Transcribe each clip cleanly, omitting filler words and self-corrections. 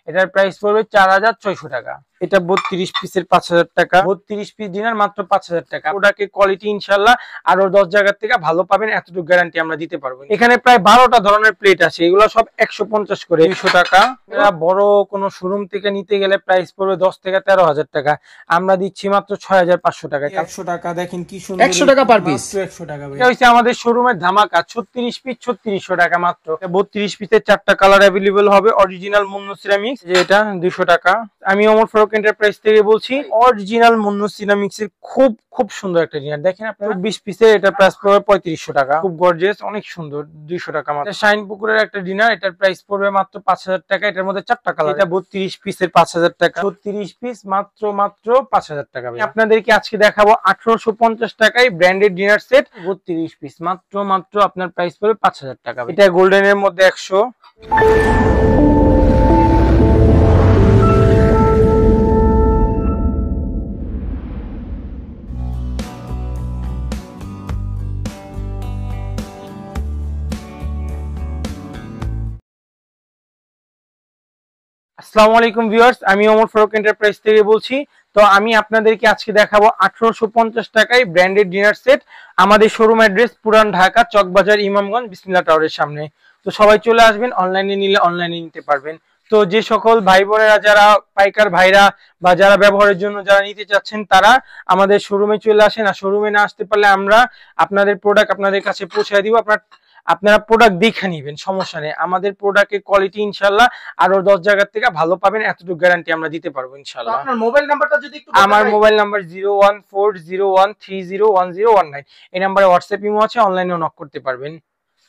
এটার প্রাইস পড়বে 4600 টাকা। এটা 32 পিসের 5000 টাকা, 32 পিস ডিনার মাত্র 5000 টাকা। প্রোডাক্টের কোয়ালিটি ইনশাআল্লাহ আরো 10 জায়গা থেকে ভালো পাবেন, এতটুকু গ্যারান্টি আমরা দিতে পারবো। এখানে প্রায় 12টা ধরনের প্লেট আছে, এগুলো সব 150 করে 200 টাকা। এরা বড় কোনো শোরুম থেকে নিতে গেলে প্রাইস পড়বে 10 থেকে 13000 টাকা, আমরা দিচ্ছি মাত্র 6500 টাকা। 100 টাকা দেখেন কি সুন্দর, 100 টাকা পার পিস, 100 টাকা। এটা হচ্ছে আমাদের শোরুমের ধামাকা, 36 পিস 3600 টাকা মাত্র। 32 পিসের 4টা কালার अवेलेबल হবে। অরিজিনাল মুন্নু সিরামিক্স, যে এটা 200 টাকা। আমি ওমর ফারুক এন্টারপ্রাইজ থেকে বলছি। অরিজিনাল মুন্নু সিরামিক্স এর খুব খুব সুন্দর একটা ডিনার দেখেন আপনারা, 20 পিসের এটা প্রাইস পড়বে 3500 টাকা, খুব গর্জিয়াস, অনেক সুন্দর, 200 টাকা মাত্র। শাইন পুকুরের একটা ডিনার, এটার প্রাইস পড়বে মাত্র 5000 টাকা। এটার মধ্যে 4টা কালার, এটা 32 পিসের 5000 টাকা, 36 পিস মাত্র 5000 টাকা। আপনাদেরকে আজকে দেখাবো 1850 টাকায় ব্র্যান্ডেড ডিনার সেট, 32 পিস মাত্র আপনার প্রাইস পড়বে 5000 টাকা। এটা গোল্ডেনের মধ্যে 100। আসসালামু আলাইকুম ভিউয়ার্স, আমি ওমর ফারুক এন্টারপ্রাইজ থেকে বলছি। তো আমি আপনাদেরকে আজকে দেখাবো 1850 টাকায় ব্র্যান্ডেড ডিনার সেট। আমাদের শোরুম অ্যাড্রেস পুরান ঢাকা, চকবাজার, ইমামগঞ্জ, বিসমিল্লাহ টাওয়ারের সামনে। তো সবাই চলে আসবেন, অনলাইনে নিলে অনলাইনে নিতে পারবেন। তো যে সকল ভাই বোনেরা যারা পাইকার ভাইরা বা যারা ব্যবহারের জন্য যারা নিতে চাচ্ছেন, তারা আমাদের শোরুমে চলে আসেন। আর শোরুমে না আসতে পারলে আমরা আপনাদের প্রোডাক্ট আপনাদের কাছে পৌঁছে দিব। আপনারা প্রোডাক্ট দেখে নেবেন, সমস্যা নেই। আমাদের প্রোডাক্টের কোয়ালিটি ইনশাআল্লাহ আরো 10 জায়গা থেকে ভালো পাবেন, এতটুকু গ্যারান্টি আমরা দিতে পারবো ইনশাআল্লাহ। আপনার মোবাইল নাম্বারটা যদি একটু, আমার মোবাইল নাম্বার 01401301019। এই নাম্বারে হোয়াটসঅ্যাপ ইমো আছে, অনলাইনেও নক করতে পারবেন।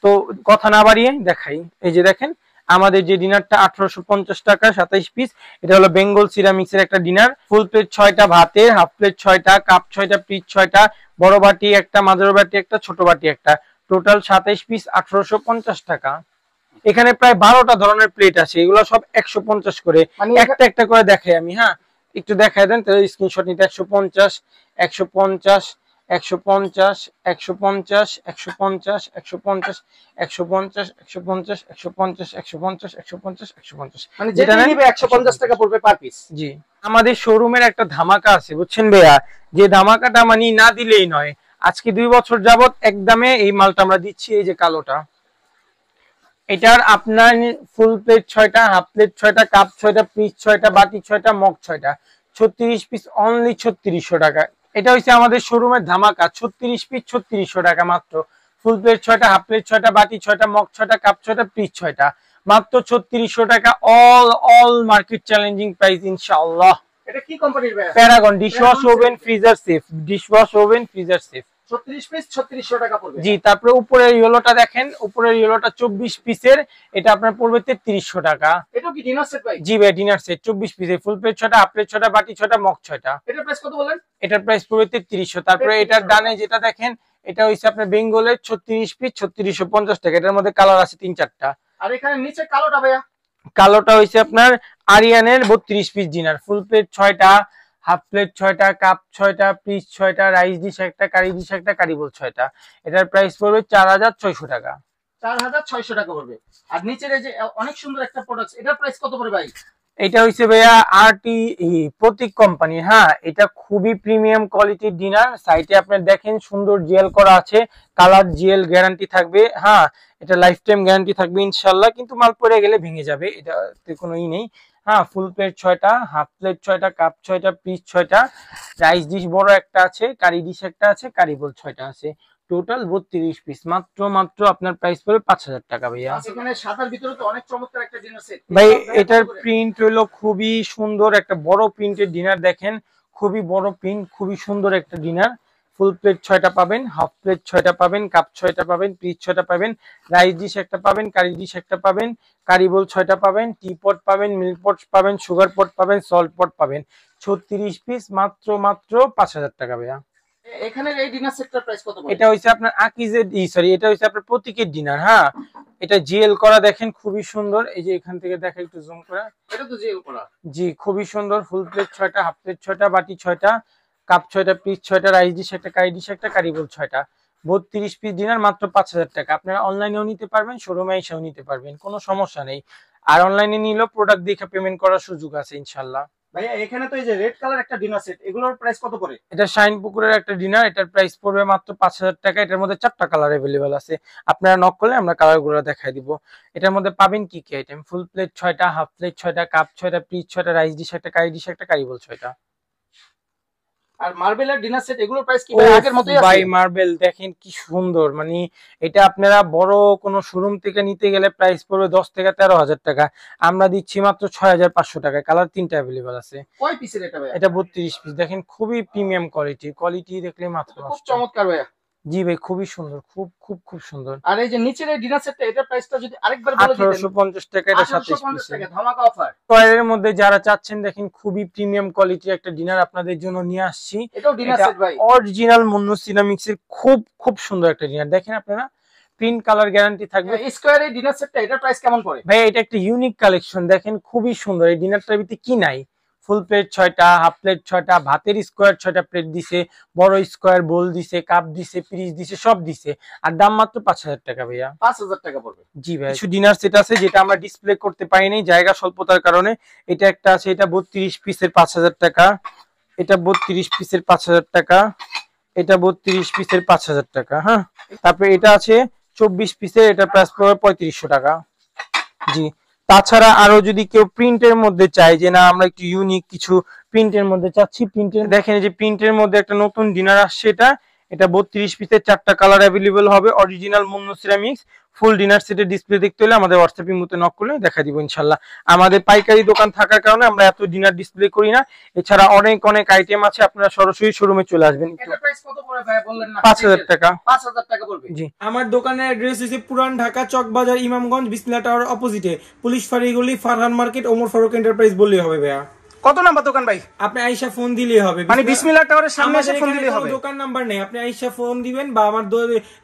তো কথা না বাড়িয়ে দেখাই, এই যে দেখেন আমাদের যে ডিনারটা 1850 টাকা 27 পিস। এটা হলো বেঙ্গল সিরামিক্স এর একটা ডিনার। ফুল প্লেট 6টা ভাতের, হাফ প্লেট 6টা, কাপ 6টা, পিস 6টা, বড় বাটি একটা, মাঝারি বাটি একটা, ছোট বাটি একটা, টোটাল 27 পিস 1850 টাকা। এখানে প্রায় 12টা ধরনের প্লেট আছে, এগুলো সব 150 করে, একটা একটা করে দেখাই আমি। হ্যাঁ, একটু দেখাই দেন তাহলে স্ক্রিনশট নিতে। 150 150 150 150 150 150 150 150 150 150 150 150, মানে যেটা নিবে 150 টাকা পড়বে পার পিস। জি, আমাদের শোরুমের একটা ধামাকা আছে বুঝছেন ভাইয়া, যে ধামাকাটা মানে না দিলেই নয়। আজকে 2 বছর যাবত একদমে এই মালটা আমরা দিচ্ছি। এই যে কালোটা, এটার আপনার ফুল প্লেট 6টা, হাফ প্লেট 6টা, কাপ 6টা, পিস 6টা, বাটি 6টা, মগ 6টা, 36 পিস অনলি 3600 টাকা। এটা হচ্ছে আমাদের শোরুমের ধামাকা, 36 পিস 3600 টাকা মাত্র। ফুল প্লেট 6টা, হাফ প্লেট 6টা, বাটি 6টা, মগ 6টা, কাপ 6টা, পিস 6টা, মাত্র 3600 টাকা। অল মার্কেট চ্যালেঞ্জিং প্রাইস ইনশাআল্লাহ। এটা কি কোম্পানির ভাই? Paragon dishwash oven freezer safe, dishwash oven freezer safe, 36 piece 3600 টাকা পড়বে। জি। তারপরে উপরের ইয়েলোটা দেখেন, উপরের ইয়েলোটা 24 পিসের, এটা আপনার পড়বে 3300 টাকা। এটা কি ডিনার সেট ভাই? জি ভাই, ডিনার সেট 24 পিসের, ফুল প্লেট 6টা, হাফ প্লেট 6টা, বাটি 6টা, মগ 6টা। এটার প্রাইস কত বলেন? এটার প্রাইস পড়বে 3300। তারপরে এটার ডানে যেটা দেখেন, এটা হইছে আপনার বেঙ্গলের 36 পিস 3650 টাকা। এটার মধ্যে কালার আছে 3-4টা। আর এখানে নিচে কালোটা ভাইয়া? কালোটা হইছে আপনার আরিয়ানের 32 পিস ডিনার, ফুল প্লেট 6টা, হাফ প্লেট 6টা, কাপ 6টা, পিস 6টা, রাইস ডিশ একটা, কারি ডিশ একটা, কারি বোল 6টা। এটার প্রাইস পড়বে 4600 টাকা। 4600 টাকা পড়বে। আর নিচের এই যে অনেক সুন্দর একটা প্রোডাক্ট, এটার প্রাইস কত পড়বে ভাই? এটা হইছে ভাইয়া আরটি প্রতীক কোম্পানি। হ্যাঁ, এটা খুবই প্রিমিয়াম কোয়ালিটির ডিনার। সাইটে আপনি দেখেন সুন্দর জেল করা আছে, কালার জেল গ্যারান্টি থাকবে। হ্যাঁ, এটা লাইফ টাইম গ্যারান্টি থাকবে ইনশাআল্লাহ, কিন্তু মাল পড়ে গেলে ভেঙে যাবে, এটাতে কোনো ই নেই। হ্যাঁ, ফুল প্লেট 6টা, হাফ প্লেট 6টা, কাপ 6টা, পিস 6টা, রাইস ডিশ বড় একটা আছে, কারি ডিশ একটা আছে, কারি বোল 6টা আছে, টোটাল 32 পিস মাত্র আপনার প্রাইস পড়বে 5000 টাকা ভাইয়া। এখানে সাদার ভিতরে তো অনেক চমৎকার একটা ডিনার সেট ভাই। এটার প্রিন্ট হলো খুবই সুন্দর, একটা বড় প্রিন্টের ডিনার দেখেন, খুবই বড় প্রিন্ট, খুবই সুন্দর একটা ডিনার। ফুল প্লেট 6টা পাবেন, হাফ প্লেট 6টা পাবেন, কাপ 6টা পাবেন, পিস 6টা পাবেন, রাইস ডিশ একটা পাবেন, কারি ডিশ একটা পাবেন, কারি বোল 6টা পাবেন, টি পট পাবেন, মিল্ক পট পাবেন, সুগার পট পাবেন, সল্ট পট পাবেন, 36 পিস মাত্র 5000 টাকা ভাইয়া। এখানে এই ডিনার সেটটার প্রাইস কত পড়বে? এটা হইছে আপনার আকিজের এটা হইছে আপনার প্রতীকের ডিনার। হ্যাঁ, এটা জিএল করা দেখেন, খুবই সুন্দর। এই যে এখান থেকে দেখা একটু জুম করে, এটা তো জিএল করা। জি, খুবই সুন্দর। ফুল প্লেট 6টা, হাফ প্লেট 6টা, বাটি 6টা, কাপ 6টা, পিস 6টা, রাইস ডিশ একটা, কারি ডিশ একটা, কারি বোল 6টা, 32 পিস ডিনার মাত্র 5000 টাকা। আপনারা অনলাইনেও নিতে পারবেন, শোরুমে এসেও নিতে পারবেন, কোনো সমস্যা নেই। আর অনলাইনে নিলেও প্রোডাক্ট দেখে পেমেন্ট করার সুযোগ আছে ইনশাল্লাহ। ভাইয়া এখানে তো এই যে রেড কালার একটা ডিনার সেট, এগুলোর প্রাইস কত করে? এটা শাইন পুকুরের একটা ডিনার, এটার প্রাইস পড়বে মাত্র 5000 টাকা। এটার মধ্যে 4টা কালার अवेलेबल আছে, আপনারা নক করলে আমরা কালারগুলো দেখাই দিব। এটার মধ্যে পাবেন কি কি আইটেম, ফুল প্লেট 6টা, হাফ প্লেট 6টা, কাপ 6টা, পিস 6টা, রাইস ডিশ একটা, কারি ডিশ একটা, কারিবল 6টা। আর মার্বেলের ডিনার সেট এগুলোর প্রাইস কি ভাই আগের মতই আছে? ভাই মার্বেল দেখেন কি সুন্দর, মানে এটা আপনারা বড় কোনো শোরুম থেকে নিতে গেলে প্রাইস পড়বে 10 থেকে 13000 টাকা, আমরা দিচ্ছি মাত্র 6500 টাকায়। কালার 3টা अवेलेबल আছে। কয় পিসের এটা ভাই? এটা 32 পিস, দেখেন খুবই প্রিমিয়াম কোয়ালিটি দেখলে মাথা খুব নষ্ট। চমৎকার ভাইয়া। জি ভাই খুবই সুন্দর, খুব খুব খুব সুন্দর। আর এই যে নিচের এই ডিনার সেটটা, এটার প্রাইসটা যদি আরেকবার বলে দিতেন। 1850 টাকা, এটা 27 পিস টাকা ধামাকা অফার। টয়ের মধ্যে যারা চাচ্ছেন, দেখেন খুবই প্রিমিয়াম কোয়ালিটির একটা ডিনার আপনাদের জন্য নিয়ে আসছি। এটাও ডিনার সেট ভাই, অরিজিনাল মুন্নু সিরামিক্স এর খুব খুব সুন্দর একটা ডিনার। দেখেন আপনারা প্রিন্ট কালার গ্যারান্টি থাকবে। স্কয়ার এই ডিনার সেটটা, এটার প্রাইস কেমন পড়ে ভাই? এটা একটা ইউনিক কালেকশন, দেখেন খুবই সুন্দর। এই ডিনারটার ভিতরে কি নাই, ফুল প্লেট 6টা, হাফ প্লেট 6টা, ভাতের স্কোয়ার 6টা প্লেট দিছে, বড় স্কোয়ার বোল দিছে, কাপ দিছে, পিরিচ দিছে, সব দিছে। আর দাম মাত্র 5000 টাকা ভাইয়া। 5000 টাকা পড়বে। জি ভাই, কিছু ডিনার সেট আছে যেটা আমরা ডিসপ্লে করতে পারিনি জায়গা স্বল্পতার কারণে। এটা একটা আছে, এটা 32 পিসের 5000 টাকা, এটা 32 পিসের 5000 টাকা, এটা 32 পিসের 5000 টাকা। হ্যাঁ, তারপরে এটা আছে 24 পিসের, এটা প্রাইস পড়বে 3500 টাকা। জি, তাছাড়া আরো যদি কেউ প্রিন্টের মধ্যে চায়, যে না আমরা একটু ইউনিক কিছু প্রিন্টের মধ্যে চাচ্ছি, প্রিন্টের দেখেন যে প্রিন্টের মধ্যে একটা নতুন ডিনার আসছে। এটা 32 পিসের 4টা কালার अवेलेबल হবে, অরিজিনাল মুন্নু সিরামিক্স। ফুল ডিনার সেটের ডিসপ্লে দেখতে হলে আমাদের হোয়াটসঅ্যাপ ইমোতে নক করলে দেখা দিব ইনশাআল্লাহ। আমাদের পাইকারি দোকান থাকার কারণে আমরা এত ডিনার ডিসপ্লে করি না, এছাড়া অনেক অনেক আইটেম আছে, আপনারা সরাসরি শোরুমে চলে আসবেন। এটা প্রাইস কত পড়ে ভাই বললেন না? 5000 টাকা। 5000 টাকা পড়বে। জি, আমার দোকানের অ্যাড্রেস হচ্ছে পুরান ঢাকা চকবাজার, ইমামগঞ্জ, বিসমিল্লাহ টাওয়ার অপোজিটে, পুলিশ ফাঁড়ি গলি, ফারহান মার্কেট, ওমর ফারুক এন্টারপ্রাইজ বললেই হবে ভাইয়া। কত নাম্বার দোকান ভাই? আপনি আয়েশা ফোন দিলেই হবে, মানে বিসমিল্লাহ টাওয়ারের সামনে এসে ফোন দিলেই হবে? দোকান নাম্বার নেই, আপনি আয়েশা ফোন দিবেন বা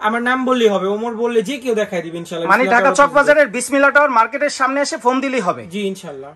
আমার নাম বললেই হবে, ওমর বললে যে কেউ দেখাই দিবেন ইনশাআল্লাহ। মানে ঢাকা চকবাজারের বিসমিল্লাহ টাওয়ার মার্কেটের সামনে এসে ফোন দিলেই হবে? জি ইনশাআল্লাহ।